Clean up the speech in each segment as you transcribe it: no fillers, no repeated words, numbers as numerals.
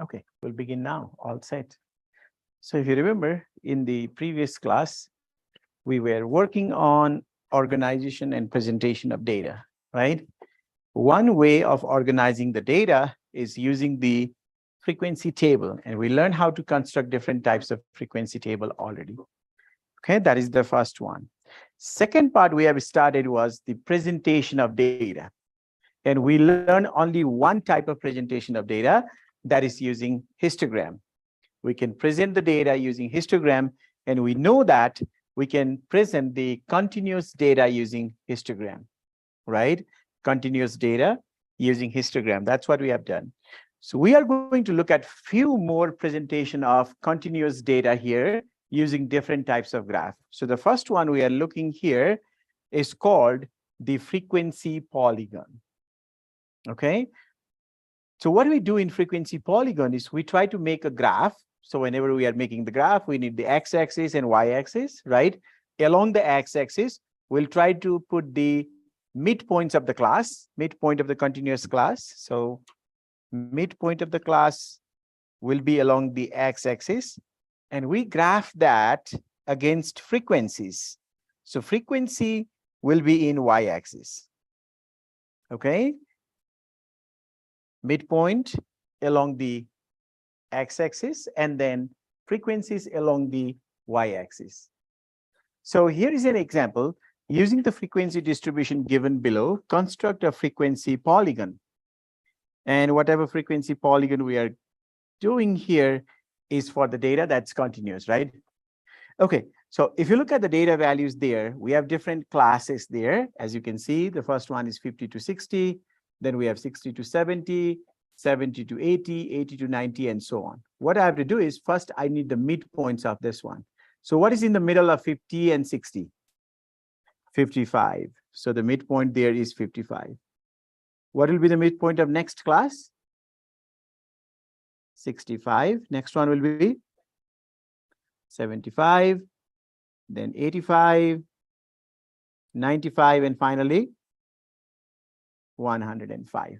Okay, we'll begin now. All set. So if you remember, in the previous class, we were working on organization and presentation of data, right? One way of organizing the data is using the frequency table, and we learned how to construct different types of frequency table already. Okay, that is the first one. Second part we have started was the presentation of data. And we learn only one type of presentation of data, that is using histogram. We can present the data using histogram, and we know that we can present the continuous data using histogram, right? Continuous data using histogram. That's what we have done. So we are going to look at few more presentation of continuous data here using different types of graph. So the first one we are looking here is called the frequency polygon. Okay. So what we do in frequency polygon is we try to make a graph. So whenever we are making the graph, we need the x-axis and y-axis, right? Along the x-axis, we'll try to put the midpoints of the class, midpoint of the continuous class. So midpoint of the class will be along the x-axis, and we graph that against frequencies. So frequency will be in y-axis. Okay. Midpoint along the x-axis, and then frequencies along the y-axis. So here is an example. Using the frequency distribution given below, construct a frequency polygon. And whatever frequency polygon we are doing here is for the data that's continuous, right? Okay, so if you look at the data values there, we have different classes there. As you can see, the first one is 50 to 60. Then we have 60 to 70, 70 to 80, 80 to 90, and so on. What I have to do is first I need the midpoints of this one. So what is in the middle of 50 and 60? 55. So the midpoint there is 55. What will be the midpoint of next class? 65. Next one will be 75, then 85, 95, and finally 105,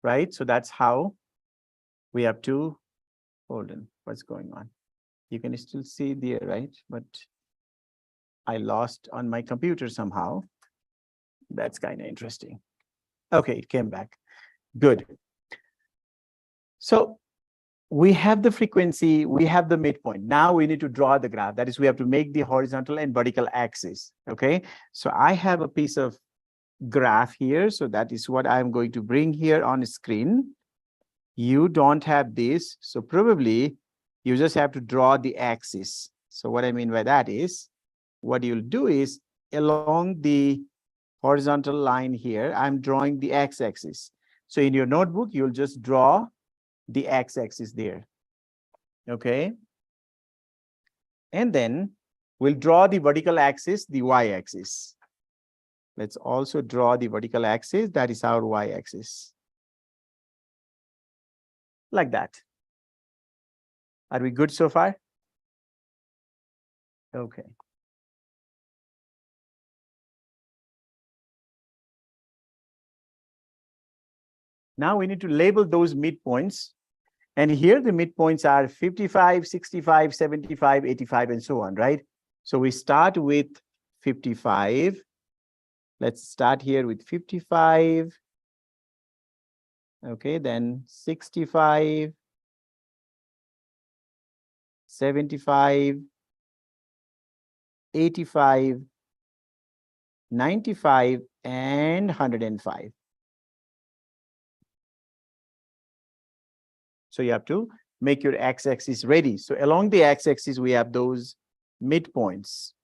right? So that's how we have to, hold on, what's going on? You can still see there, right? But I lost on my computer somehow. That's kind of interesting. Okay, it came back. Good. So we have the frequency, we have the midpoint. Now we need to draw the graph. That is, we have to make the horizontal and vertical axis. Okay, so I have a piece of graph here. So that is what I'm going to bring here on screen. You don't have this. So probably you just have to draw the axis. So what I mean by that is, what you'll do is along the horizontal line here, I'm drawing the x-axis. So in your notebook, you'll just draw the x-axis there. Okay. And then we'll draw the vertical axis, the y-axis. Let's also draw the vertical axis. That is our y-axis. Like that. Are we good so far? Okay. Now we need to label those midpoints. And here the midpoints are 55, 65, 75, 85, and so on, right? So we start with 55. Let's start here with 55. Okay, then 65, 75, 85, 95, and 105. So you have to make your x-axis ready. So along the x-axis, we have those midpoints.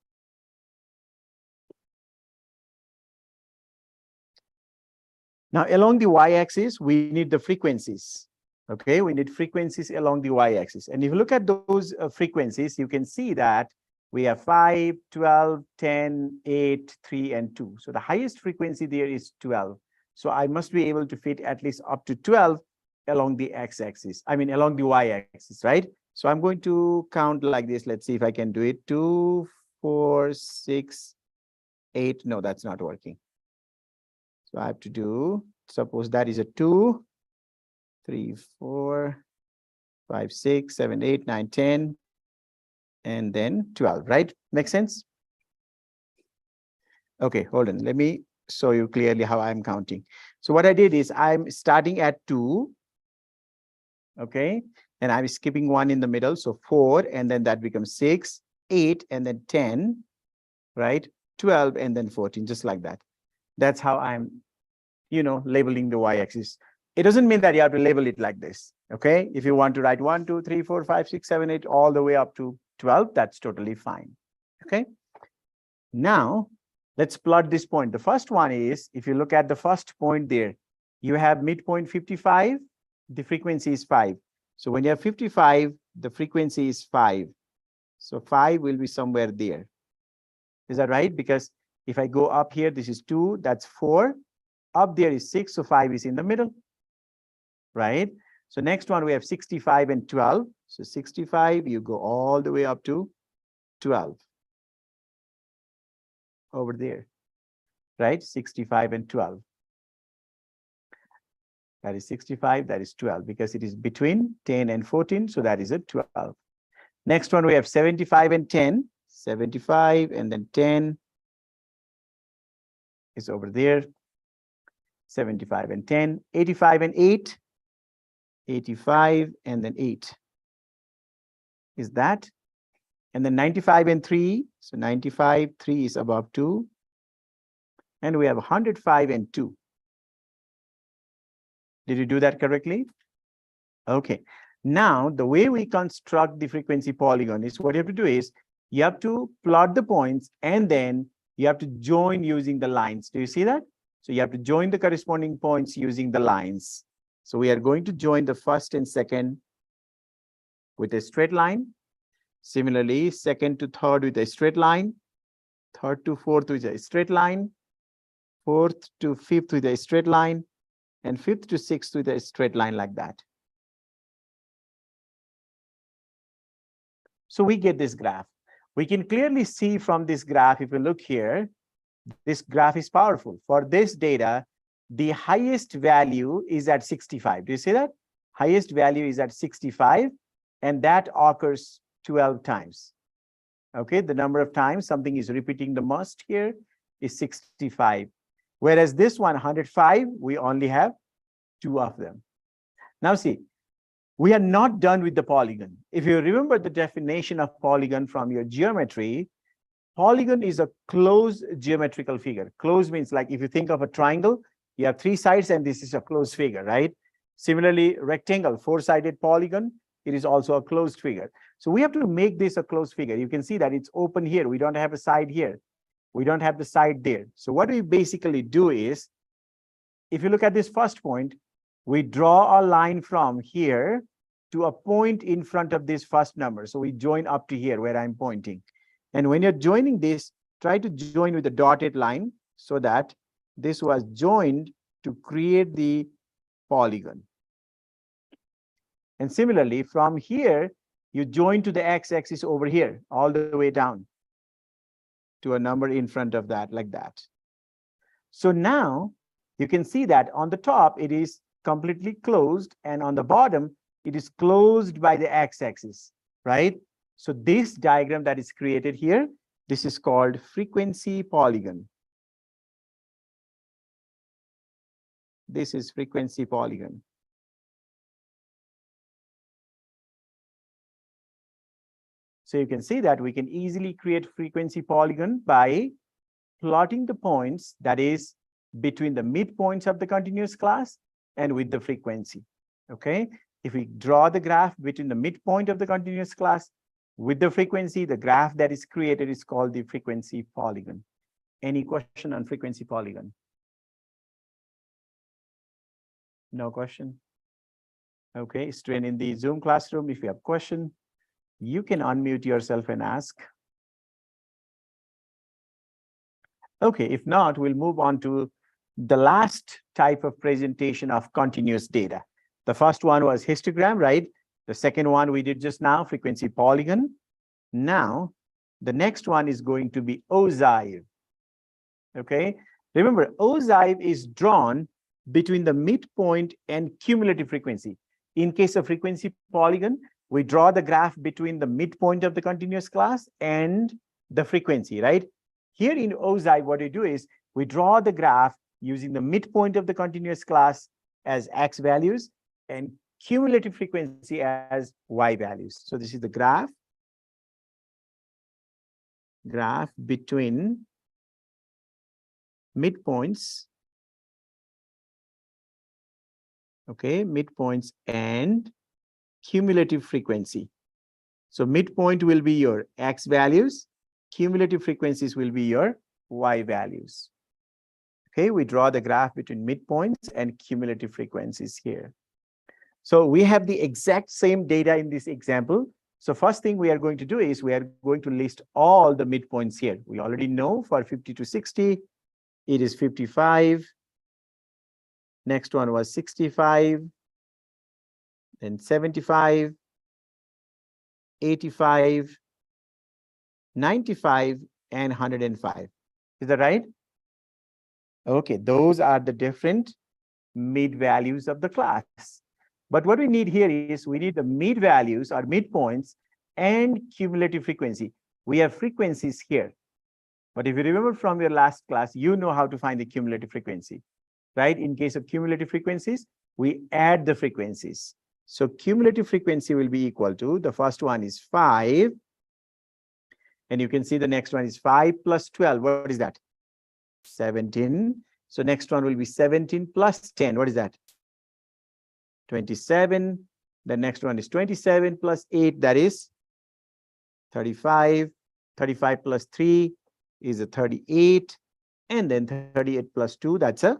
Now, along the y-axis, we need the frequencies. Okay, we need frequencies along the y-axis. And if you look at those frequencies, you can see that we have 5, 12, 10, 8, 3, and 2. So the highest frequency there is 12. So I must be able to fit at least up to 12 along the x-axis, I mean along the y-axis, right? So I'm going to count like this. Let's see if I can do it. 2, 4, 6, 8. No, that's not working. So I have to do, suppose that is a 2, 3, 4, 5, 6, 7, 8, 9, 10, and then 12, right? Make sense? Okay, hold on. Let me show you clearly how I'm counting. So what I did is I'm starting at 2, okay? And I'm skipping 1 in the middle, so 4, and then that becomes 6, 8, and then 10, right? 12, and then 14, just like that. That's how I'm, labeling the y-axis. It doesn't mean that you have to label it like this, okay? If you want to write 1, 2, 3, 4, 5, 6, 7, 8, all the way up to 12, that's totally fine, okay? Now, let's plot this point. The first one is, if you look at the first point there, you have midpoint 55, the frequency is 5. So when you have 55, the frequency is 5. So 5 will be somewhere there. Is that right? Because if I go up here, this is 2, that's 4. Up there is 6, so 5 is in the middle, right? So next one, we have 65 and 12. So 65, you go all the way up to 12. Over there, right? 65 and 12. That is 65, that is 12, because it is between 10 and 14, so that is a 12. Next one, we have 75 and 10. 75 and then 10 is over there. 75 and 10. 85 and 8. 85 and then 8 is that. And then 95 and 3. So 95, 3 is above 2. And we have 105 and 2. Did you do that correctly? Okay. Now, the way we construct the frequency polygon is what you have to do is you have to plot the points and then you have to join using the lines. Do you see that? So you have to join the corresponding points using the lines. So we are going to join the first and second with a straight line. Similarly, second to third with a straight line. Third to fourth with a straight line. Fourth to fifth with a straight line. And fifth to sixth with a straight line like that. So we get this graph. We can clearly see from this graph, if you look here, this graph is powerful. For this data, the highest value is at 65. Do you see that? Highest value is at 65, and that occurs 12 times. Okay, the number of times something is repeating the most here is 65. Whereas this one, 105, we only have 2 of them. Now see, we are not done with the polygon. If you remember the definition of polygon from your geometry, polygon is a closed geometrical figure. Closed means like if you think of a triangle, you have 3 sides and this is a closed figure, right? Similarly, rectangle, 4-sided polygon, it is also a closed figure. So we have to make this a closed figure. You can see that it's open here. We don't have a side here. We don't have the side there. So what we basically do is, if you look at this first point, we draw a line from here to a point in front of this first number. So we join up to here where I'm pointing. And when you're joining this, try to join with a dotted line so that this was joined to create the polygon. And similarly, from here, you join to the x-axis over here, all the way down to a number in front of that, like that. So now you can see that on the top, it is completely closed, and on the bottom, it is closed by the x-axis, right? So this diagram that is created here, this is called frequency polygon. This is frequency polygon. So you can see that we can easily create frequency polygon by plotting the points that is between the midpoints of the continuous class and with the frequency, okay? If we draw the graph between the midpoint of the continuous class with the frequency, the graph that is created is called the frequency polygon. Any question on frequency polygon? No question? Okay, student in the Zoom classroom, if you have question, you can unmute yourself and ask. Okay, if not, we'll move on to the last type of presentation of continuous data. The first one was histogram, right? The second one we did just now, frequency polygon. Now, the next one is going to be ogive. Okay, remember, ogive is drawn between the midpoint and cumulative frequency. In case of frequency polygon, we draw the graph between the midpoint of the continuous class and the frequency, right? Here in OSI, what we do is we draw the graph using the midpoint of the continuous class as X values and cumulative frequency as Y values. So this is the graph between midpoints, okay, midpoints and cumulative frequency. So midpoint will be your X values, cumulative frequencies will be your Y values. Okay, we draw the graph between midpoints and cumulative frequencies here. So we have the exact same data in this example. So first thing we are going to do is we are going to list all the midpoints here. We already know for 50 to 60, it is 55. Next one was 65, then 75, 85, 95, and 105. Is that right? Okay, those are the different mid values of the class. But what we need here is we need the mid values or midpoints and cumulative frequency. We have frequencies here. But if you remember from your last class, you know how to find the cumulative frequency, right? In case of cumulative frequencies, we add the frequencies. So cumulative frequency will be equal to, the first one is 5. And you can see the next one is 5 plus 12. What is that? 17. So next one will be 17 plus 10. What is that? 27. The next one is 27 plus 8. That is 35. 35 plus 3 is a 38. And then 38 plus 2, that's a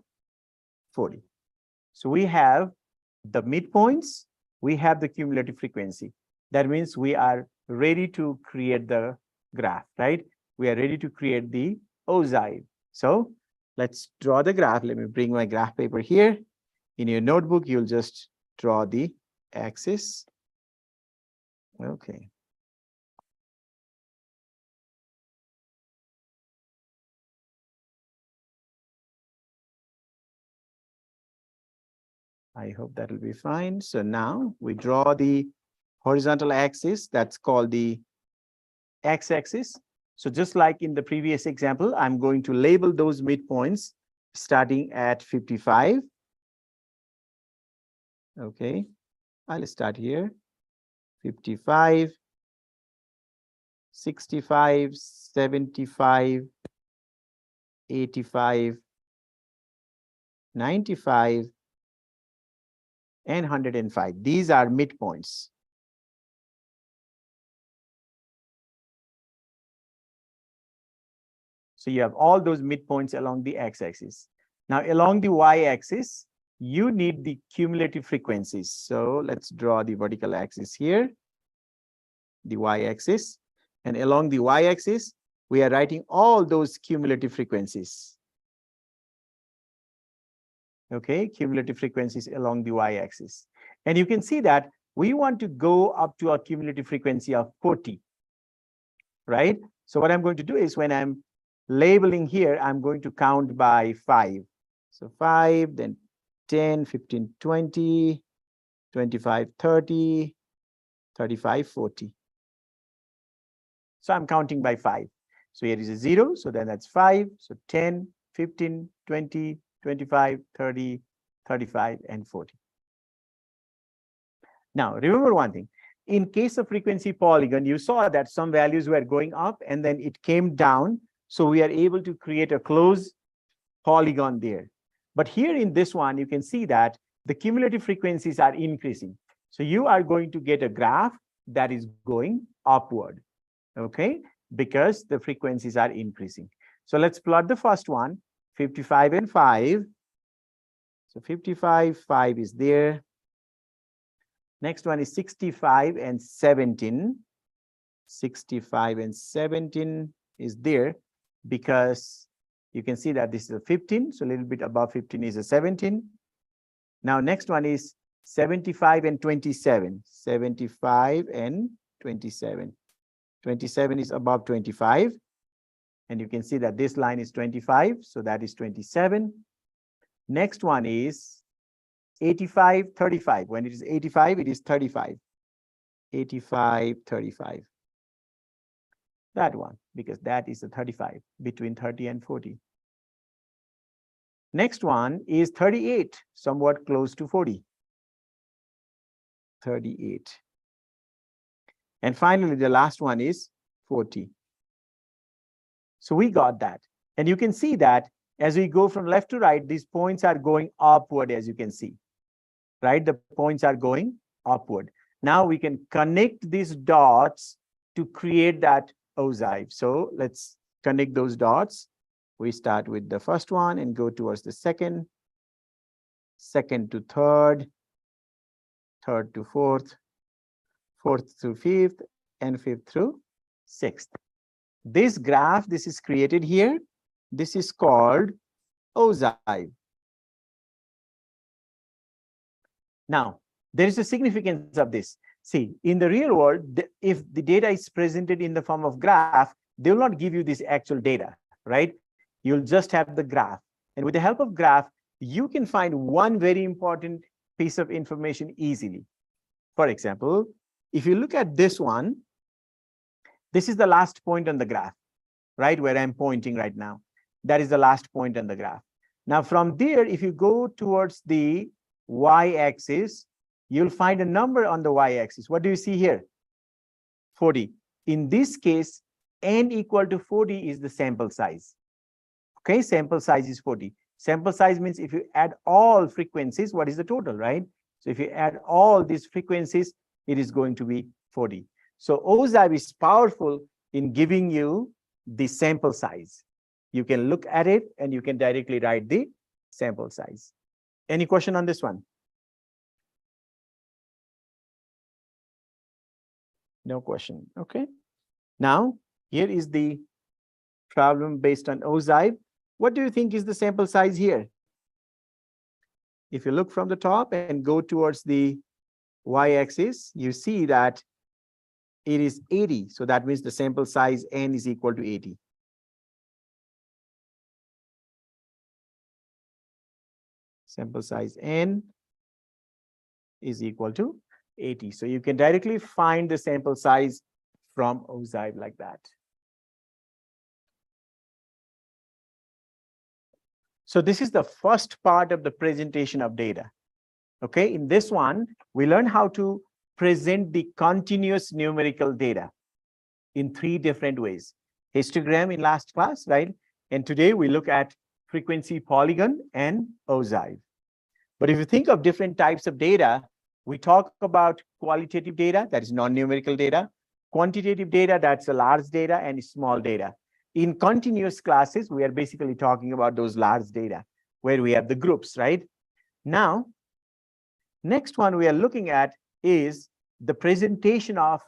40. So we have the midpoints. We have the cumulative frequency. That means we are ready to create the graph, right? We are ready to create the OSI. So let's draw the graph. Let me bring my graph paper here. In your notebook, you'll just draw the axis. Okay. I hope that will be fine. So now we draw the horizontal axis. That's called the x-axis. So just like in the previous example, I'm going to label those midpoints starting at 55. Okay, I'll start here. 55, 65, 75, 85, 95, and 105. These are midpoints. So you have all those midpoints along the x-axis. Now along the y-axis, you need the cumulative frequencies. So let's draw the vertical axis here, the y-axis. And along the y-axis, we are writing all those cumulative frequencies. Okay, cumulative frequencies along the y-axis. And you can see that we want to go up to a cumulative frequency of 40, right? So what I'm going to do is when I'm labeling here, I'm going to count by 5. So 5, then 10, 15, 20, 25, 30, 35, 40. So I'm counting by 5. So here is a 0, so then that's 5. So 10, 15, 20, 25, 30, 35, and 40. Now, remember one thing. In case of frequency polygon, you saw that some values were going up and then it came down. So we are able to create a closed polygon there. But here in this one, you can see that the cumulative frequencies are increasing. So you are going to get a graph that is going upward, okay? Because the frequencies are increasing. So let's plot the first one, 55 and 5. So 55, 5 is there. Next one is 65 and 17. 65 and 17 is there because you can see that this is a 15. So a little bit above 15 is a 17. Now next one is 75 and 27. 75 and 27. 27 is above 25. And you can see that this line is 25. So that is 27. Next one is 85, 35. When it is 85, it is 35. 85, 35. That one, because that is a 35, between 30 and 40. Next one is 38, somewhat close to 40. 38. And finally, the last one is 40. So we got that. And you can see that as we go from left to right, these points are going upward, as you can see, right? The points are going upward. Now we can connect these dots to create that ogive. So let's connect those dots. We start with the first one and go towards the second, second to third, third to fourth, fourth to fifth, and fifth through sixth. This graph, this is created here. This is called ogive. Now, there is a significance of this. See, in the real world, if the data is presented in the form of graph, they will not give you this actual data, right? You'll just have the graph. And with the help of graph, you can find one very important piece of information easily. For example, if you look at this one, this is the last point on the graph, right? Where I'm pointing right now. That is the last point on the graph. Now, from there, if you go towards the y-axis, you'll find a number on the y-axis. What do you see here? 40. In this case, n equal to 40 is the sample size. Okay, sample size is 40. Sample size means if you add all frequencies, what is the total, right? So if you add all these frequencies, it is going to be 40. So ogive is powerful in giving you the sample size. You can look at it and you can directly write the sample size. Any question on this one? No question. Okay. Now, here is the problem based on ogive. What do you think is the sample size here? If you look from the top and go towards the y-axis, you see that it is 80. So that means the sample size n is equal to 80. Sample size n is equal to 80. So you can directly find the sample size from ogive like that. So this is the first part of the presentation of data. Okay, in this one, we learn how to present the continuous numerical data in 3 different ways. Histogram in last class, right? And today we look at frequency polygon and ogive. But if you think of different types of data, we talk about qualitative data, that is non-numerical data, quantitative data, that's a large data, and small data. In continuous classes, we are basically talking about those large data where we have the groups, right? Now, next one we are looking at is the presentation of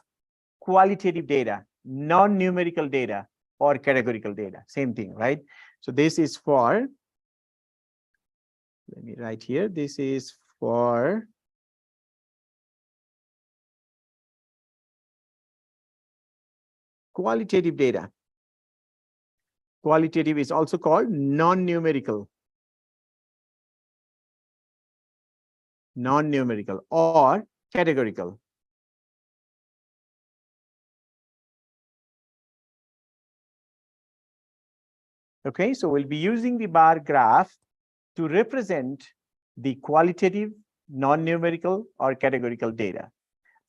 qualitative data, non-numerical data, or categorical data. Same thing, right? So this is for, let me write here, this is for qualitative data. Qualitative is also called non-numerical. Non-numerical or categorical. Okay, so we'll be using the bar graph to represent the qualitative, non-numerical, or categorical data.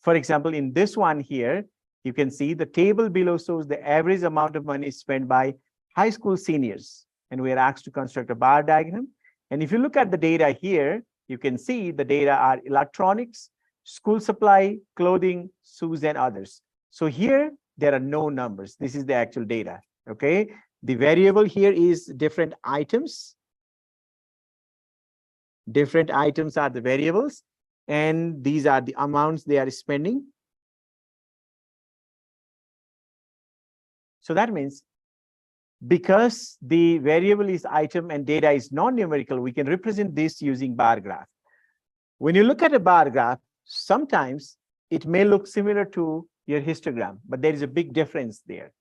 For example, in this one here, you can see the table below shows the average amount of money spent by high school seniors. And we are asked to construct a bar diagram. And if you look at the data here, you can see the data are electronics, school supply, clothing, shoes, and others. So here, there are no numbers. This is the actual data, okay? The variable here is different items. Different items are the variables, and these are the amounts they are spending. So that means because the variable is item and data is non-numerical, we can represent this using bar graph. When you look at a bar graph, sometimes it may look similar to your histogram, but there is a big difference there.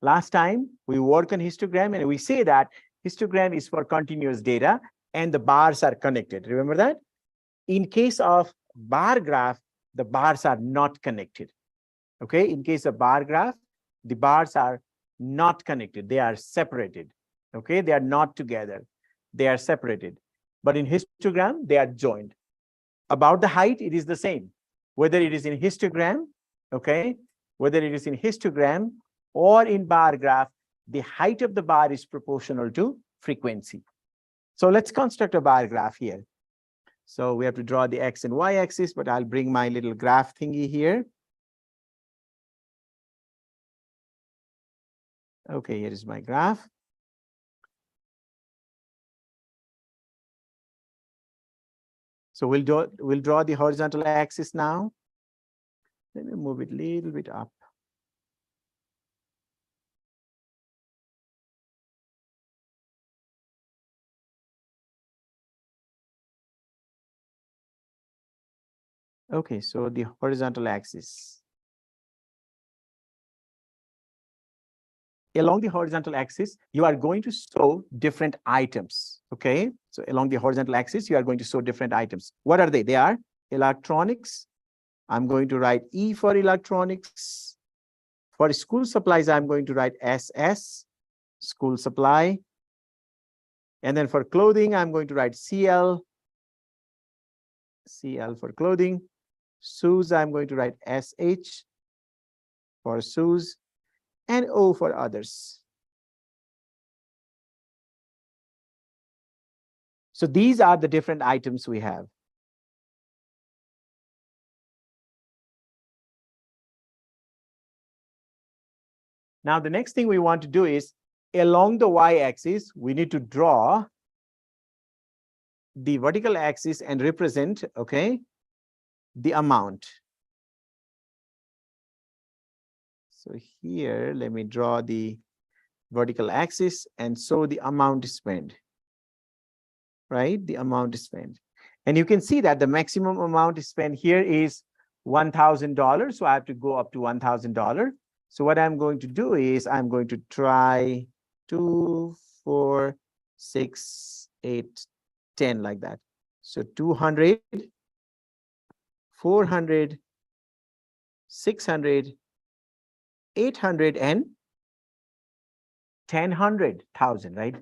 Last time we worked on histogram and we say that histogram is for continuous data and the bars are connected. Remember that? In case of bar graph, the bars are not connected. Okay, in case of bar graph, the bars are not connected. They are separated. Okay, they are not together. They are separated. But in histogram, they are joined. About the height, it is the same. Whether it is in histogram, okay, whether it is in histogram or in bar graph, the height of the bar is proportional to frequency. So let's construct a bar graph here. So we have to draw the X and Y axis, but I'll bring my little graph thingy here. Okay, here is my graph. So we'll draw the horizontal axis now. Let me move it a little bit up. Okay, so the horizontal axis. Along the horizontal axis, you are going to show different items. Okay, so along the horizontal axis, you are going to show different items. What are they? They are electronics. I'm going to write E for electronics. For school supplies, I'm going to write SS, school supply. And then for clothing, I'm going to write CL, CL for clothing. Shoes, I'm going to write SH for shoes, and O for others. So these are the different items we have. Now, the next thing we want to do is along the y-axis, we need to draw the vertical axis and represent, okay, the amount. So here, let me draw the vertical axis and show the amount spent, right? The amount spent. And you can see that the maximum amount spent here is $1,000. So I have to go up to $1,000. So what I'm going to do is I'm going to try 2, 4, 6, 8, 10 like that. So 200, 400, 600, 800, and 1,000, right?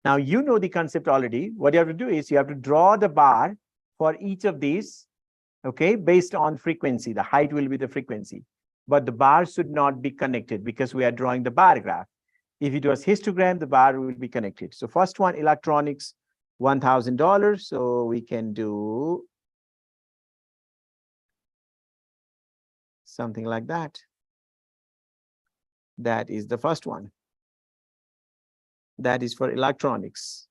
Now, you know the concept already. What you have to do is you have to draw the bar for each of these, okay, based on frequency. The height will be the frequency, but the bar should not be connected because we are drawing the bar graph. If it was histogram, the bar will be connected. So first one, electronics, $1,000. So we can do something like that. That is the first one. That is for electronics,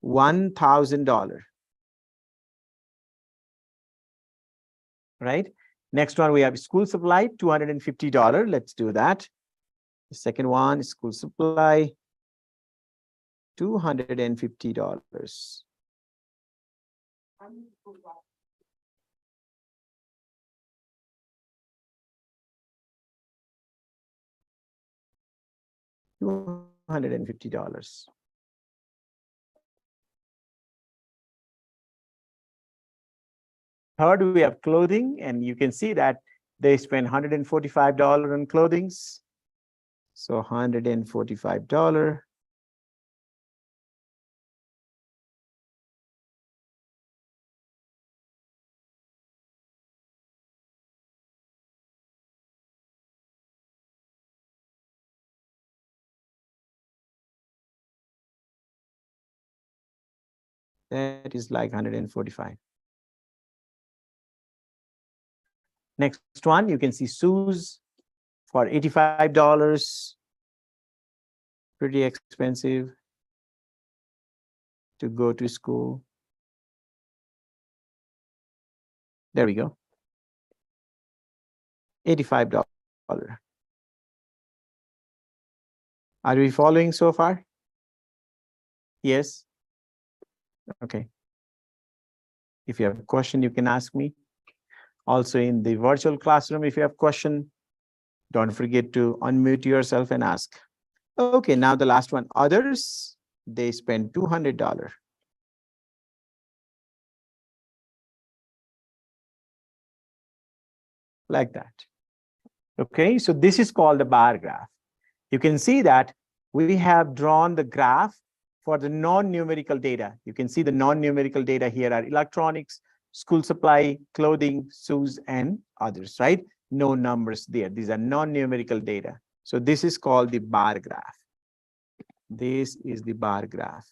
$1,000. Right? Next one, we have school supply, $250. Let's do that. The second one, school supply, $250. $250. Third, we have clothing, and you can see that they spend $145 on clothing. So $145. That is like 145. Next one, you can see shoes for $85. Pretty expensive to go to school. There we go. $85. Are we following so far? Yes. Okay. If you have a question, you can ask me. Also in the virtual classroom, if you have question, don't forget to unmute yourself and ask. Okay, now the last one, others, they spend $200. Like that. Okay, so this is called the bar graph. You can see that we have drawn the graph for the non-numerical data. You can see the non-numerical data here are electronics, school supply, clothing, shoes, and others, right? No numbers there. These are non-numerical data. So this is called the bar graph. This is the bar graph.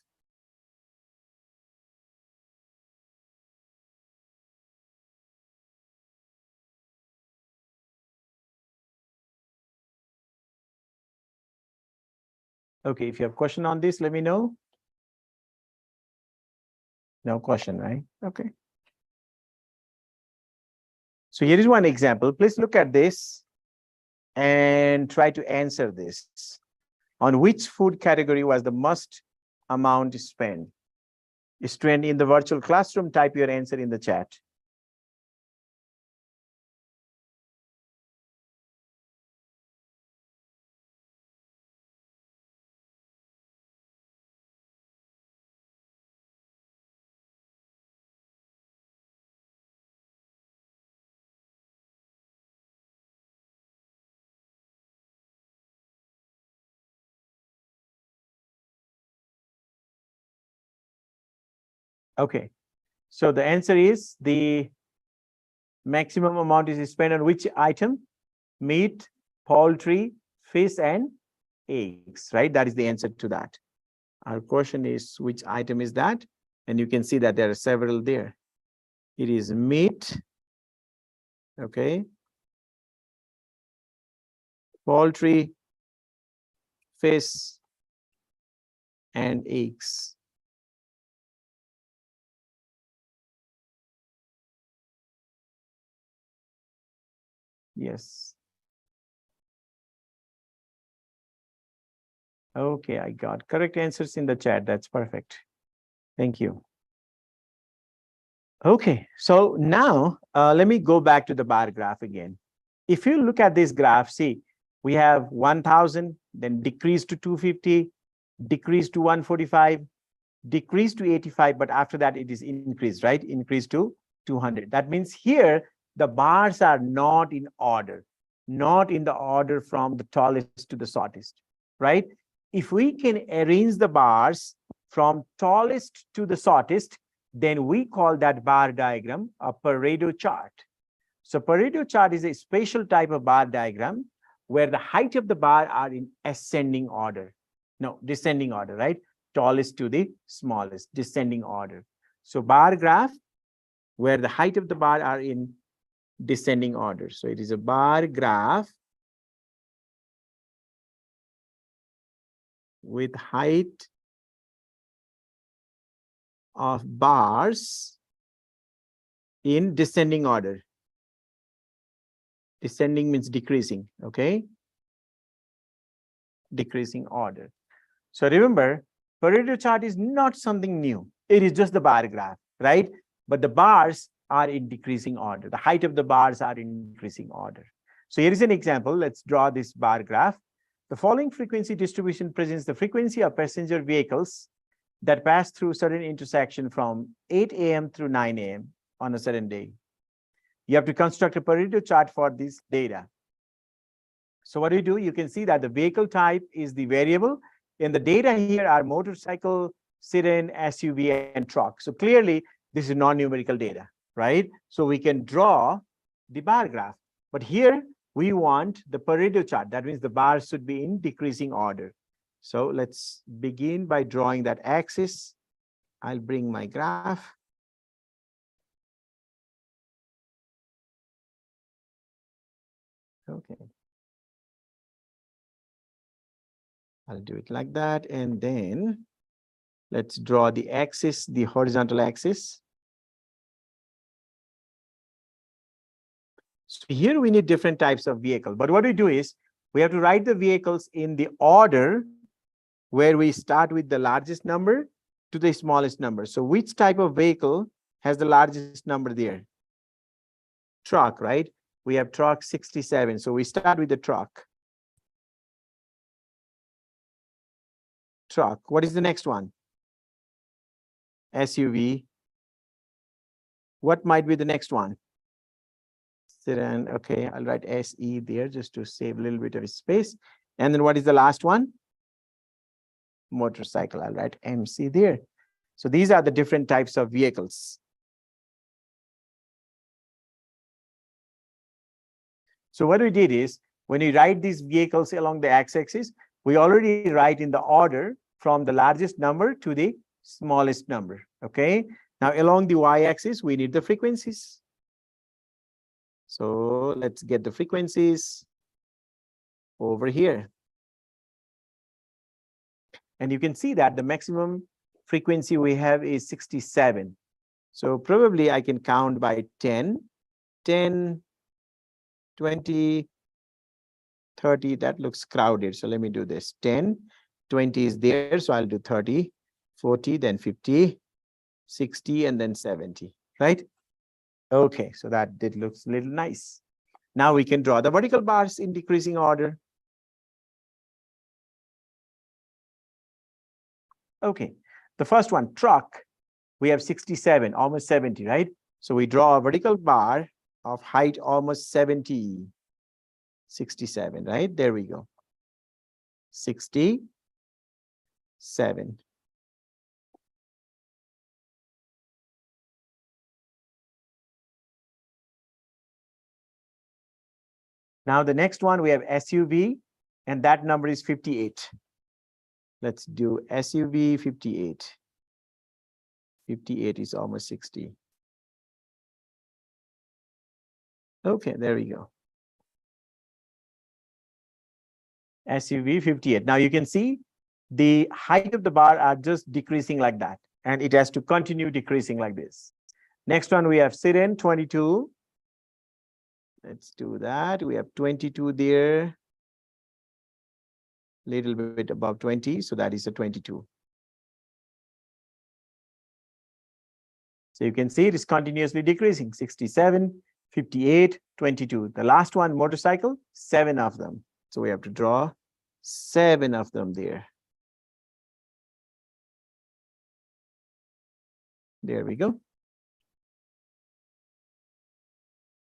Okay, if you have question on this, let me know. No question, right? Okay. So here is one example. Please look at this and try to answer this. On which food category was the most amount spent? Student in the virtual classroom, type your answer in the chat. Okay, so the answer is the maximum amount is spent on which item? Meat, poultry, fish, and eggs, right? That is the answer to that. Our question is which item is that? And you can see that there are several there. It is meat, okay, poultry, fish, and eggs. Yes. Okay, I got correct answers in the chat. That's perfect. Thank you. Okay, so now let me go back to the bar graph again. If you look at this graph, see, we have 1,000, then decrease to 250, decrease to 145, decrease to 85, but after that it is increased, right? Increase to 200. That means here the bars are not in order, not in the order from the tallest to the shortest, right? If we can arrange the bars from tallest to the shortest, then we call that bar diagram a Pareto chart. So Pareto chart is a special type of bar diagram where the height of the bar are in ascending order. No, descending order, right? Tallest to the smallest, descending order. So bar graph where the height of the bar are in descending order. So it is a bar graph with height of bars in descending order. Descending means decreasing, okay? Decreasing order. So remember, Pareto chart is not something new. It is just the bar graph, right? But the bars are in decreasing order. The height of the bars are in decreasing order. So here is an example. Let's draw this bar graph. The following frequency distribution presents the frequency of passenger vehicles that pass through certain intersection from 8 a.m. through 9 a.m. on a certain day. You have to construct a Pareto chart for this data. So what do you do? You can see that the vehicle type is the variable. And the data here are motorcycle, sedan, SUV, and truck. So clearly, this is non-numerical data, right? So we can draw the bar graph. But here, we want the Pareto chart. That means the bars should be in decreasing order. So let's begin by drawing that axis. I'll bring my graph. Okay. I'll do it like that. And then let's draw the axis, the horizontal axis. So here we need different types of vehicle. But what we do is we have to write the vehicles in the order where we start with the largest number to the smallest number. So which type of vehicle has the largest number there? truck, right? We have truck 67. So we start with the truck. Truck. What is the next one? SUV. What might be the next one? Sedan. Okay, I'll write SE there just to save a little bit of space. And then what is the last one? Motorcycle. I'll write MC there. So these are the different types of vehicles. So what we did is, when we write these vehicles along the x-axis, we already write in the order from the largest number to the smallest number. Okay. Now along the y-axis, we need the frequencies. So let's get the frequencies over here. And you can see that the maximum frequency we have is 67. So probably I can count by 10, 10, 20, 30. That looks crowded. So let me do this. 10, 20 is there. So I'll do 30, 40, then 50, 60, and then 70, right? Okay, so that did looks a little nice. Now we can draw the vertical bars in decreasing order. Okay, the first one, truck, we have 67, almost 70, right? So we draw a vertical bar of height almost 70, 67, right? There we go. 67. Now the next one, we have SUV, and that number is 58. Let's do SUV 58. 58 is almost 60. Okay, there we go. SUV 58. Now you can see the height of the bar are just decreasing like that, and it has to continue decreasing like this. Next one, we have sedan 22. Let's do that. We have 22 there. Little bit above 20, so that is a 22. So you can see it is continuously decreasing. 67, 58, 22. The last one, motorcycle, 7 of them. So we have to draw 7 of them there. There we go.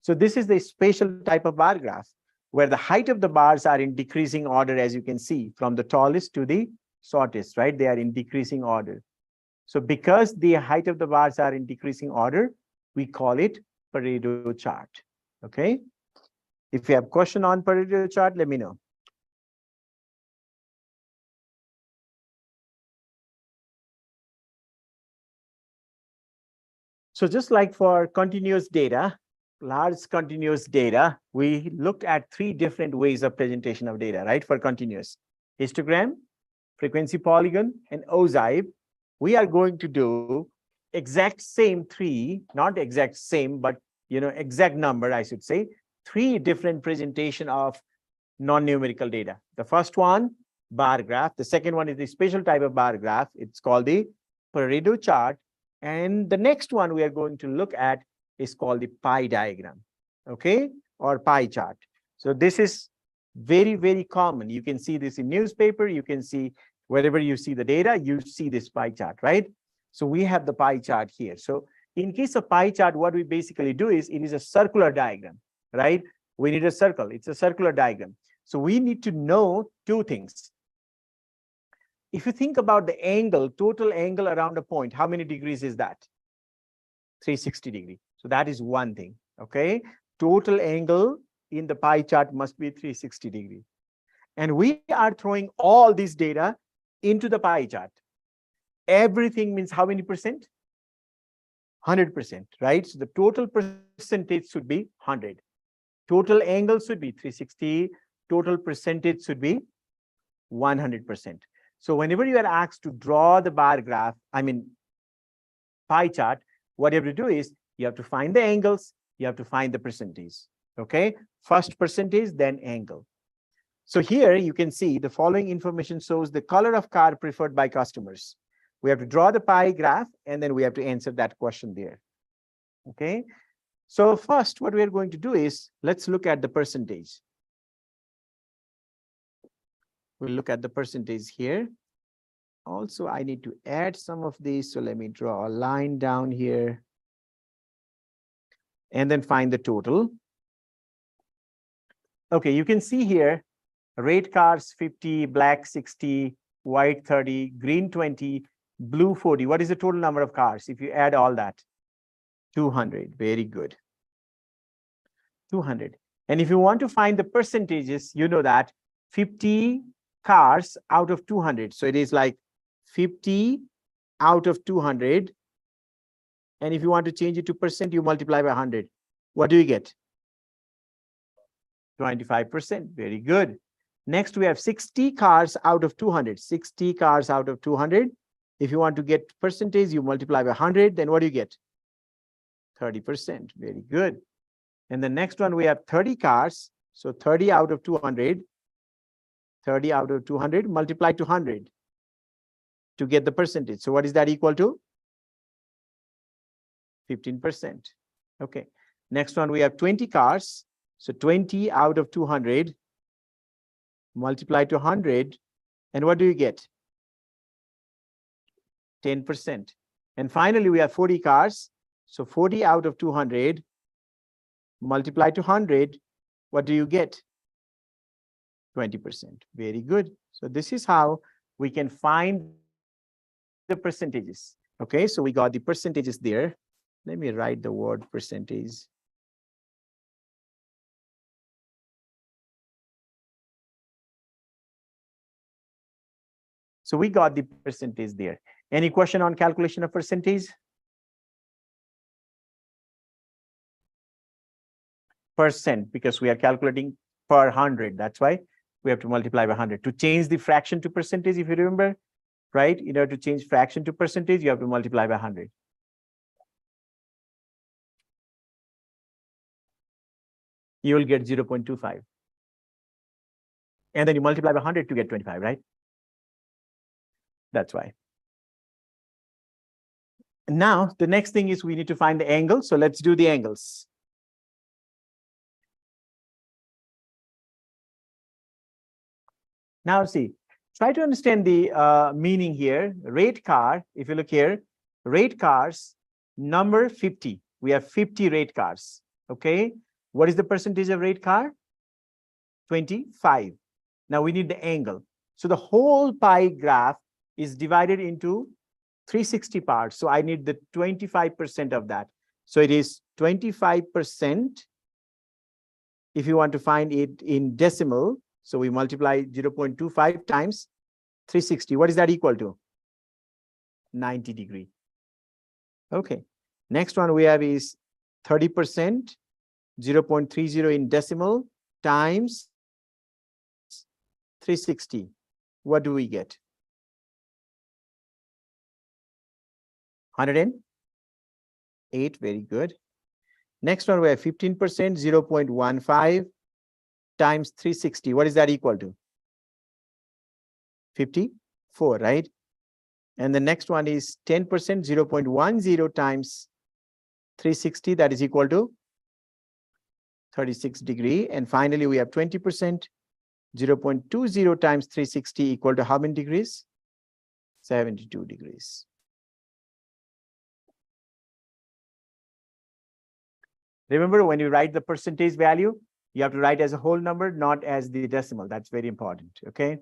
So this is the spatial type of bar graph, where the height of the bars are in decreasing order, as you can see, from the tallest to the shortest, right? They are in decreasing order. So because the height of the bars are in decreasing order, we call it Pareto chart. Okay. If you have question on Pareto chart, let me know. So just like for continuous data, large continuous data, we looked at 3 different ways of presentation of data, right? For continuous: histogram, frequency polygon, and ogive. We are going to do exact same 3, not exact same, but exact number, I should say, 3 different presentation of non-numerical data. The first one, bar graph. The second one is the spatial type of bar graph. It's called the Pareto chart. And the next one we are going to look at is called the pie diagram, okay, or pie chart. So this is very, very common. You can see this in newspaper. You can see wherever you see the data, you see this pie chart, right? So we have the pie chart here. So in case of pie chart, what we basically do is it is a circular diagram, right? We need a circle. It's a circular diagram. So we need to know 2 things. If you think about the angle, total angle around a point, how many degrees is that? 360 degrees. So that is one thing, okay? Total angle in the pie chart must be 360 degrees. And we are throwing all this data into the pie chart. Everything means how many percent? 100%, right? So the total percentage should be 100. Total angle should be 360. Total percentage should be 100%. So whenever you are asked to draw the bar graph, pie chart, what you have to do is you have to find the angles, you have to find the percentage, okay? First percentage, then angle. So here you can see the following information shows the color of car preferred by customers. We have to draw the pie graph, and then we have to answer that question there, okay? So first, what we're going to do is, let's look at the percentage. We'll look at the percentage here. Also, I need to add some of these. So let me draw a line down here and then find the total. Okay, you can see here, red cars 50, black 60, white 30, green 20, blue 40. What is the total number of cars if you add all that? 200. Very good. 200. And if you want to find the percentages, you know that 50 cars out of 200. So it is like 50 out of 200. And if you want to change it to percent, you multiply by 100. What do you get? 25%. Very good. Next, we have 60 cars out of 200. 60 cars out of 200. If you want to get percentage, you multiply by 100. Then what do you get? 30%. Very good. And the next one, we have 30 cars. So 30 out of 200. 30 out of 200 multiplied to 100 to get the percentage. So what is that equal to? 15%. Okay. Next one, we have 20 cars. So 20 out of 200 multiplied to 100. And what do you get? 10%. And finally, we have 40 cars. So 40 out of 200 multiplied to 100. What do you get? 20%. Very good. So this is how we can find the percentages. Okay, so we got the percentages there. Let me write the word percentage. So we got the percentage there. Any question on calculation of percentage? Percent, because we are calculating per 100. That's why we have to multiply by 100. To change the fraction to percentage, if you remember, right? In order to change fraction to percentage, you have to multiply by 100. You will get 0.25. And then you multiply by 100 to get 25, right? That's why. Now, the next thing is we need to find the angle. So let's do the angles. Now, see, try to understand the meaning here. Rate car, if you look here, rate cars, number 50. We have 50 rate cars. Okay. What is the percentage of rate car? 25. Now we need the angle. So the whole pie graph is divided into 360 parts. So I need the 25% of that. So it is 25%. If you want to find it in decimal, so we multiply 0.25 times 360. What is that equal to? 90 degree. Okay. Next one we have is 30%, 0.30 in decimal times 360. What do we get? 108. Very good. Next one we have 15%, 0.15 times 360. What is that equal to? 54, right? And the next one is 10%, 0.10 times 360. That is equal to 36 degree. And finally, we have 20%, 0.20 times 360 equal to how many degrees? 72 degrees. Remember, when you write the percentage value, you have to write as a whole number, not as the decimal. That's very important, okay?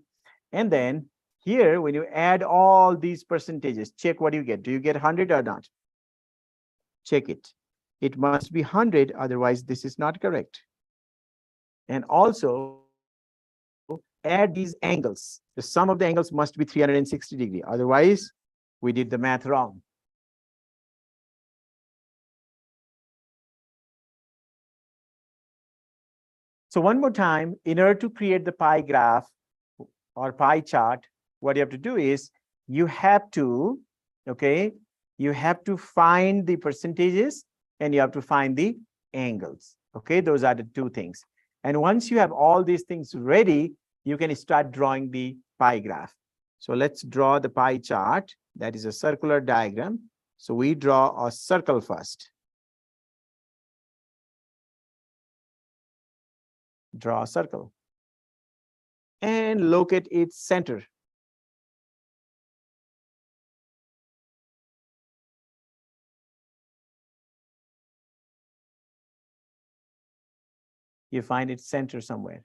And then here, when you add all these percentages, check what you get. Do you get 100 or not? Check it. It must be 100, otherwise this is not correct. And also, add these angles. The sum of the angles must be 360 degree. Otherwise, we did the math wrong. So one more time, in order to create the pie graph or pie chart, what you have to do is you have to, okay, you have to find the percentages and you have to find the angles. Okay, those are the two things. And once you have all these things ready, you can start drawing the pie graph. So let's draw the pie chart. That is a circular diagram. So we draw a circle first. Draw a circle and locate its center. You find its center somewhere.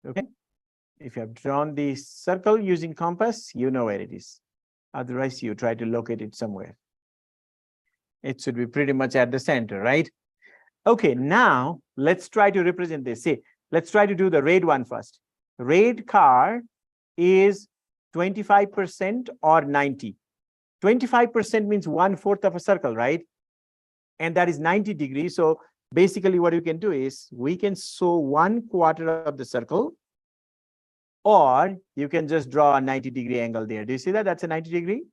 Okay. If you have drawn the circle using compass, you know where it is. Otherwise, you try to locate it somewhere. It should be pretty much at the center, right? Okay, now let's try to represent this. See, let's try to do the red one first. Red car is 25% or 90. 25% means 1/4 of a circle, right? And that is 90 degrees. So basically what you can do is we can show 1/4 of the circle, or you can just draw a 90-degree angle there. Do you see that? That's a 90 degree,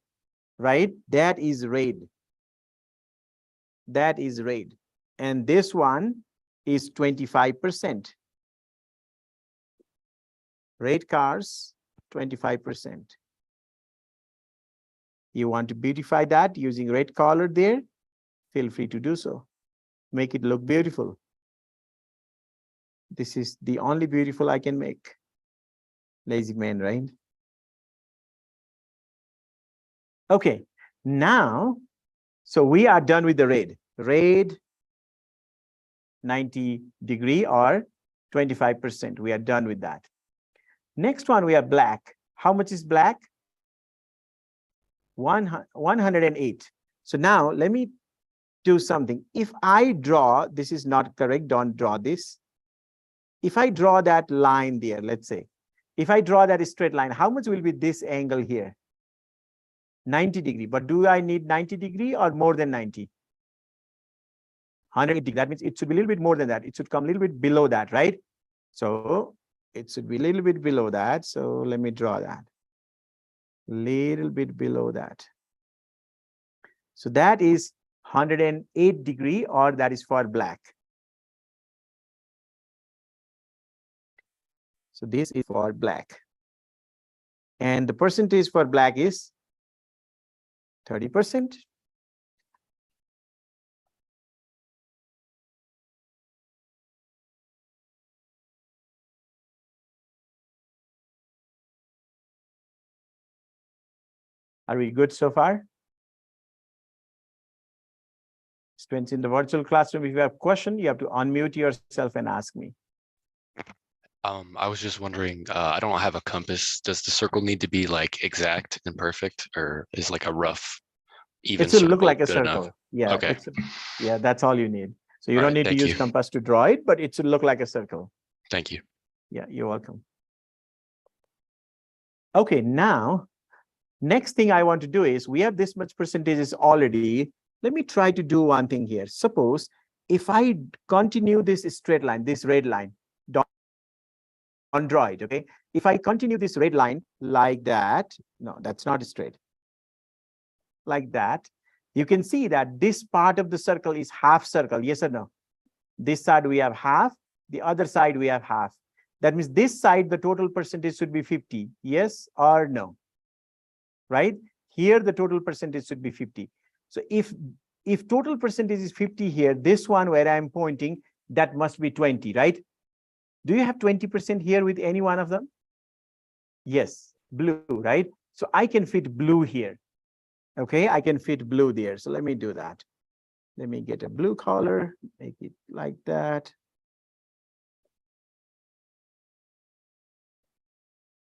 right? That is red. That is red. And this one is 25%. Red cars, 25%. You want to beautify that using red color there? Feel free to do so. Make it look beautiful. This is the only beautiful I can make. Lazy man, right? Okay, now, so we are done with the red. Red, 90 degree or 25%. We are done with that. Next one, we have black. How much is black? 108. So now let me do something. If I draw, this is not correct, don't draw this. If I draw that line there, let's say, if I draw that straight line, how much will be this angle here? 90 degree. But do I need 90 degree or more than 90? 180. That means it should be a little bit more than that. It should come a little bit below that, right? So it should be a little bit below that. So let me draw that. Little bit below that. So that is 108 degree, or that is for black. So this is for black. And the percentage for black is 30%. Are we good so far? Students in the virtual classroom, if you have a question, you have to unmute yourself and ask me. I was just wondering, I don't have a compass. Does the circle need to be like exact and perfect, or is like a rough, even It should circle look like a good circle. enough? Yeah, Okay. Yeah, that's all you need. So you All don't right, need to thank use you. compass to draw it, but it should look like a circle. Thank you. Yeah, you're welcome. Okay, now, next thing I want to do is, we have this much percentages already. Let me try to do one thing here. Suppose if I continue this straight line, this red line, don't draw it, okay? If I continue this red line like that, no, that's not straight. Like that, you can see that this part of the circle is half circle, yes or no? This side we have half, the other side we have half. That means this side, the total percentage should be 50, yes or no? Right? Here, the total percentage should be 50. So if total percentage is 50 here, this one where I'm pointing, that must be 20, right? Do you have 20% here with any one of them? Yes, blue, right? So I can fit blue here. Okay, I can fit blue there. So let me do that. Let me get a blue color, make it like that.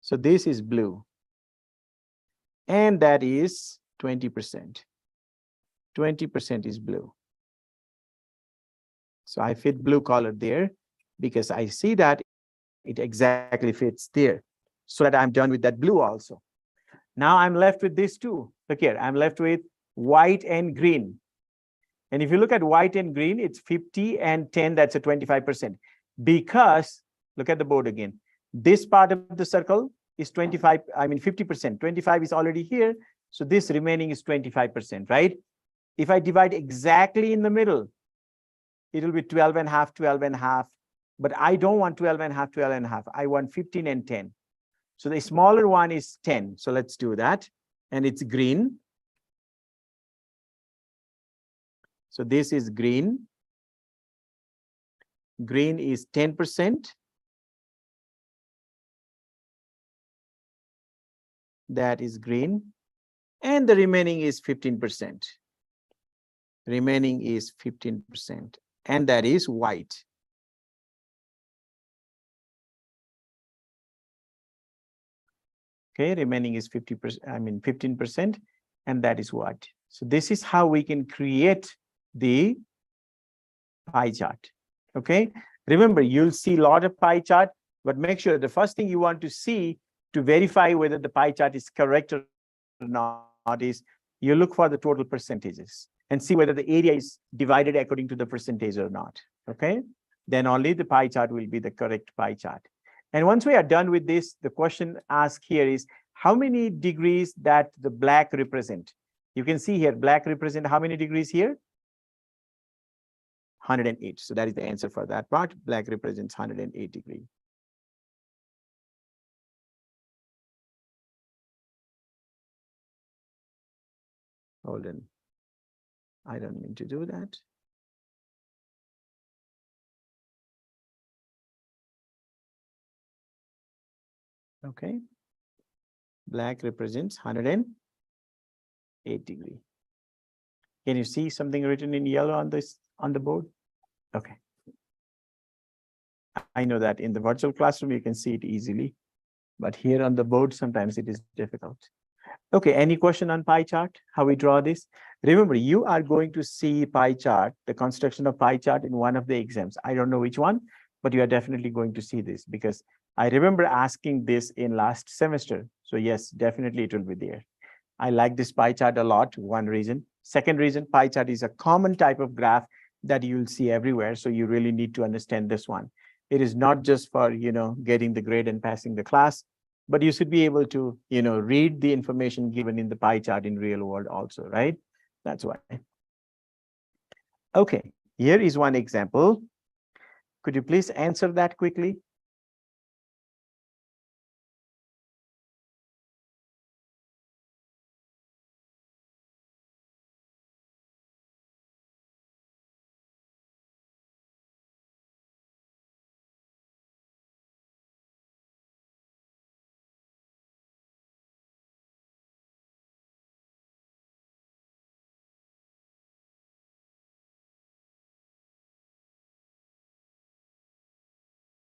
So this is blue. And that is 20%. 20% is blue. So I fit blue color there because I see that it exactly fits there. So that I'm done with that blue also. Now I'm left with these two. Look here, I'm left with white and green. And if you look at white and green, it's 50 and 10, that's a 25%. Because, look at the board again, this part of the circle is 25, I mean 50%. 25 is already here. So this remaining is 25%, right? If I divide exactly in the middle, it will be 12 and a half, 12 and a half. But I don't want 12 and a half, 12 and a half. I want 15 and 10. So the smaller one is 10. So let's do that. And it's green. So this is green. green is 10%. That is green. And the remaining is 15%. Remaining is 15%. And that is white. Okay, remaining is 50%, 15%, and that is what. So this is how we can create the pie chart. Okay, remember, you'll see a lot of pie chart, but make sure the first thing you want to see to verify whether the pie chart is correct or not is you look for the total percentages and see whether the area is divided according to the percentage or not. Okay, then only the pie chart will be the correct pie chart. And once we are done with this, the question asked here is how many degrees that the black represent? You can see here, black represent how many degrees here? 108. So that is the answer for that part. Black represents 108 degrees. Hold on. I don't mean to do that. Okay. Black represents 108 degrees. Can you see something written in yellow on the board? Okay. I know that in the virtual classroom, you can see it easily, but here on the board, sometimes it is difficult. Okay, any question on pie chart, how we draw this? Remember, you are going to see pie chart, the construction of pie chart in one of the exams. I don't know which one, but you are definitely going to see this because I remember asking this in last semester. So yes, definitely it will be there. I like this pie chart a lot, one reason. Second reason, pie chart is a common type of graph that you'll see everywhere. So you really need to understand this one. It is not just for, getting the grade and passing the class, but you should be able to, read the information given in the pie chart in real world also, right? That's why. Okay, here is one example. Could you please answer that quickly?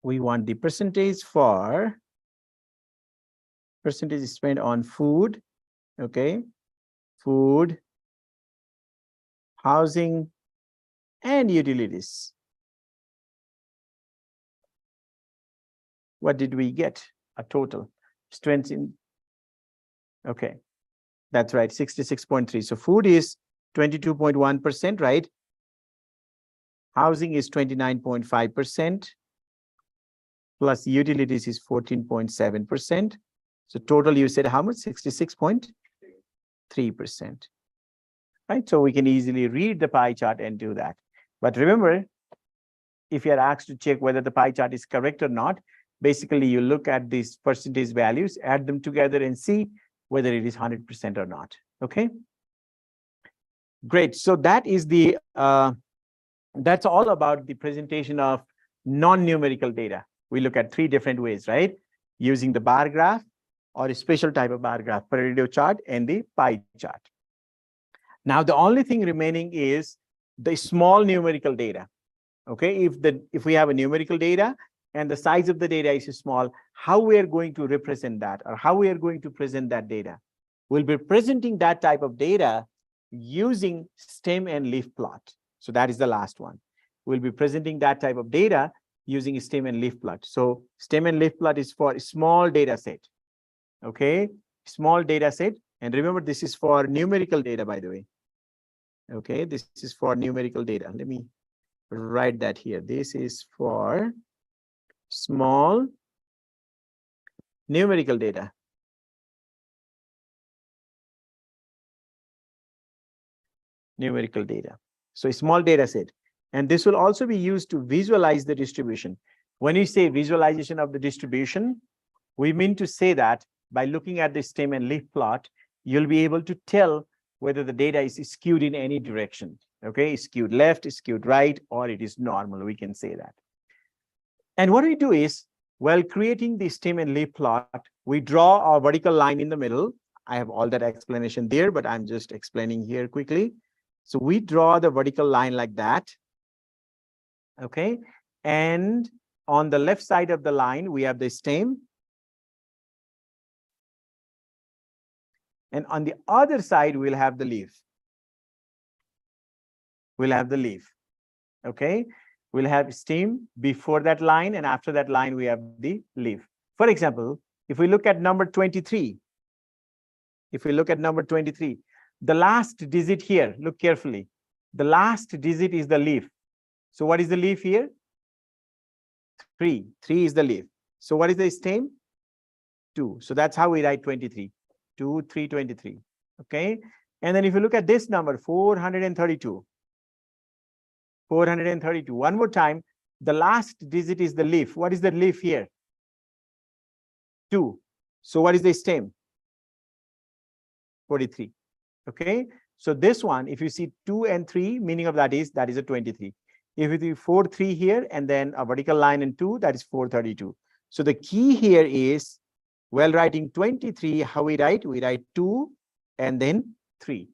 We want the percentage spent on food, okay? Food, housing, and utilities. What did we get? A total. Strength in, okay, that's right, 66.3. So food is 22.1%, right? Housing is 29.5%. Plus utilities is 14.7%. So total, you said how much? 66.3%. Right? So we can easily read the pie chart and do that. But remember, if you're asked to check whether the pie chart is correct or not, basically you look at these percentage values, add them together and see whether it is 100% or not. Okay. Great. So that is the, that's all about the presentation of non-numerical data. We look at three different ways, right? Using the bar graph or a special type of bar graph, Pareto chart and the pie chart. Now, the only thing remaining is the small numerical data. Okay, if we have a numerical data and the size of the data is small, how we are going to represent that or how we are going to present that data? We'll be presenting that type of data using stem and leaf plot. So that is the last one. We'll be presenting that type of data using stem and leaf plot. So stem and leaf plot is for a small data set. Okay, small data set. And remember, this is for numerical data, by the way. Okay, this is for numerical data. Let me write that here. This is for small numerical data. Numerical data. So a small data set. And this will also be used to visualize the distribution. When you say visualization of the distribution, we mean to say that by looking at the stem and leaf plot, you'll be able to tell whether the data is skewed in any direction. Okay, skewed left, skewed right, or it is normal. We can say that. And what we do is, while creating the stem and leaf plot, we draw our vertical line in the middle. I have all that explanation there, but I'm just explaining here quickly. So we draw the vertical line like that. Okay. And on the left side of the line, we have the stem. And on the other side, we'll have the leaf. We'll have the leaf. Okay. We'll have stem before that line, and after that line, we have the leaf. For example, if we look at number 23, the last digit here, look carefully. The last digit is the leaf. So what is the leaf here? 3. 3 is the leaf. So what is the stem? 2. So that's how we write 23. 2, 3, 23. Okay. And then if you look at this number, 432. 432. One more time. The last digit is the leaf. What is the leaf here? 2. So what is the stem? 43. Okay. So this one, if you see 2 and 3, meaning of that is a 23. If you do 4, 3 here, and then a vertical line and 2, that is 432. So the key here is, while writing 23, how we write? We write 2 and then 3.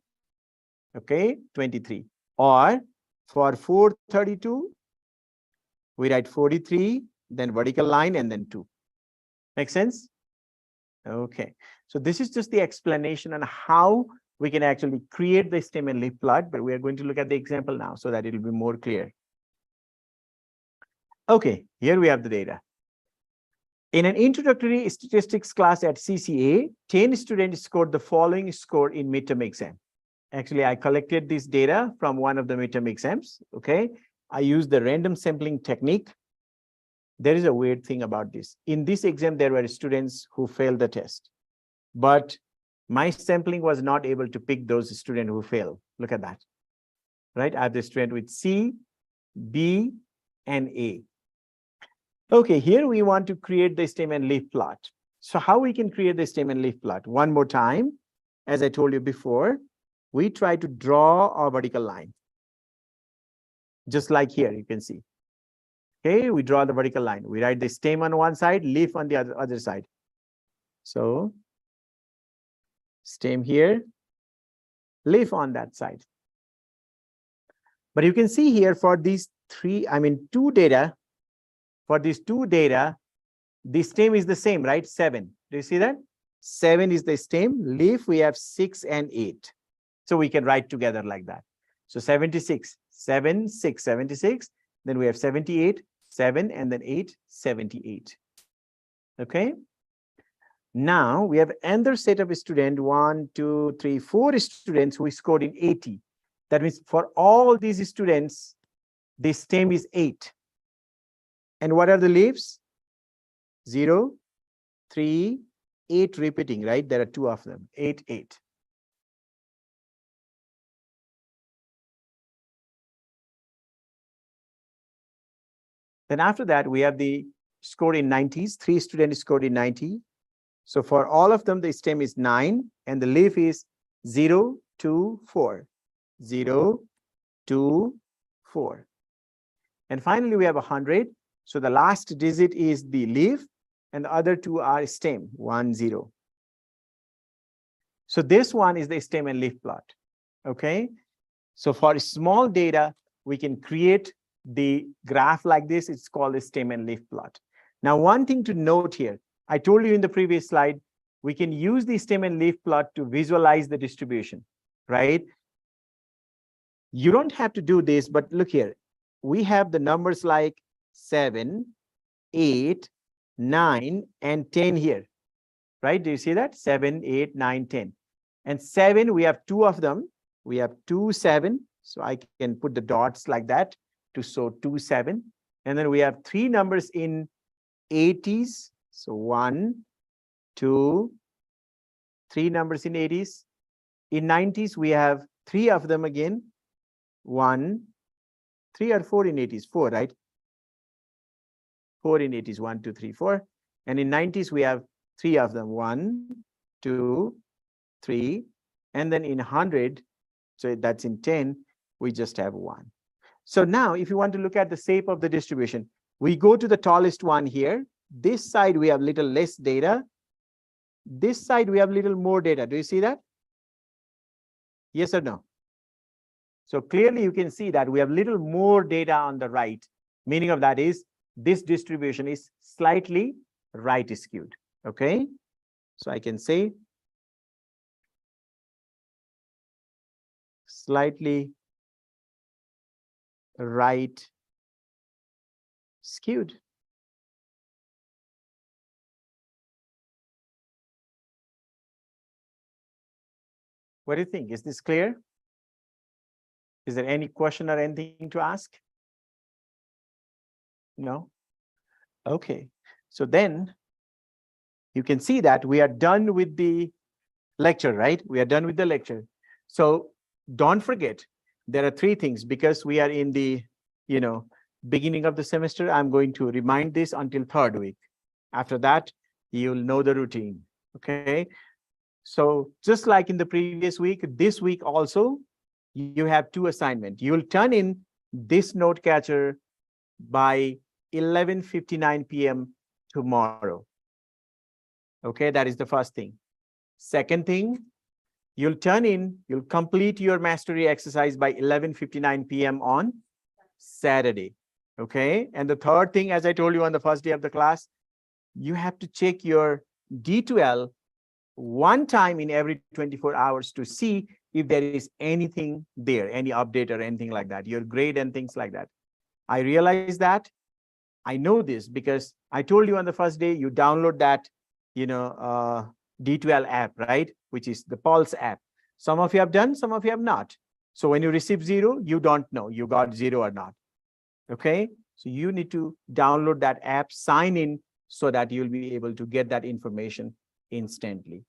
Okay, 23. Or for 432, we write 43, then vertical line and then 2. Make sense? Okay. So this is just the explanation on how we can actually create the stem and leaf plot, but we are going to look at the example now so that it will be more clear. Okay, here we have the data. In an introductory statistics class at CCA, 10 students scored the following score in midterm exam. Actually, I collected this data from one of the midterm exams. Okay, I used the random sampling technique. There is a weird thing about this. In this exam, there were students who failed the test, but my sampling was not able to pick those students who failed. Look at that, right? I have the student with C, B, and A. Okay, here we want to create the stem and leaf plot. So how we can create the stem and leaf plot? One more time, as I told you before, we try to draw our vertical line. Just like here, you can see. Okay, we draw the vertical line. We write the stem on one side, leaf on the other side. So stem here, leaf on that side. But you can see here for these two data, for these two data, the stem is the same, right? 7. Do you see that? 7 is the stem. Leaf, we have 6 and 8. So we can write together like that. So 76, 7, 6, 76. Then we have 78, 7, and then 8, 78. Okay. Now we have another set of students, 1, 2, 3, 4 students who scored in 80. That means for all these students, the stem is 8. And what are the leaves? 0, 3, 8 repeating, right? There are 2 of them, 8, 8. Then after that, we have the score in 90s. 3 students scored in 90. So for all of them, the stem is 9 and the leaf is 0, 2, 4. 0, 2, 4. And finally, we have 100. So the last digit is the leaf and the other 2 are stem, 1, 0. So this one is the stem and leaf plot. Okay. So for small data, we can create the graph like this. It's called a stem and leaf plot. Now, one thing to note here, I told you in the previous slide, we can use the stem and leaf plot to visualize the distribution, right? You don't have to do this, but look here. We have the numbers like 7, 8, 9, and 10 here, right? Do you see that? 7, 8, 9, 10. And 7, we have 2 of them. We have 2, 7. So I can put the dots like that to show 2, 7. And then we have 3 numbers in 80s. So 1, 2, 3 numbers in 80s. In 90s, we have 3 of them again. 1, 3 or 4 in 80s, 4, right? 4 in 80s, 1, 2, 3, 4. And in 90s, we have 3 of them, 1, 2, 3. And then in 100, so that's in 10, we just have 1. So now if you want to look at the shape of the distribution, We go to the tallest one here. This side, we have little less data. This side, we have little more data. Do you see that? Yes or no? So clearly you can see that we have little more data on the right. Meaning of that is this distribution is slightly right skewed. Okay. So I can say slightly right skewed. What do you think? Is this clear? Is there any question or anything to ask? No? Okay. So then you can see that we are done with the lecture, right? We are done with the lecture. So don't forget, there are three things because we are in the, beginning of the semester. I'm going to remind this until third week. After that, you'll know the routine. Okay. So just like in the previous week, this week also, you have two assignments. You'll turn in this note catcher by 11:59 p.m. tomorrow. Okay, that is the first thing. Second thing, you'll complete your mastery exercise by 11:59 p.m. on Saturday. Okay, and the third thing, as I told you on the first day of the class, you have to check your D2L one time in every 24 hours to see if there is anything there, any update or anything like that, your grade and things like that. I realize that. I know this because I told you on the first day, you download that, D2L app, right? Which is the Pulse app. Some of you have done, some of you have not. So when you receive 0, you don't know you got 0 or not. Okay. So you need to download that app, sign in so that you'll be able to get that information instantly.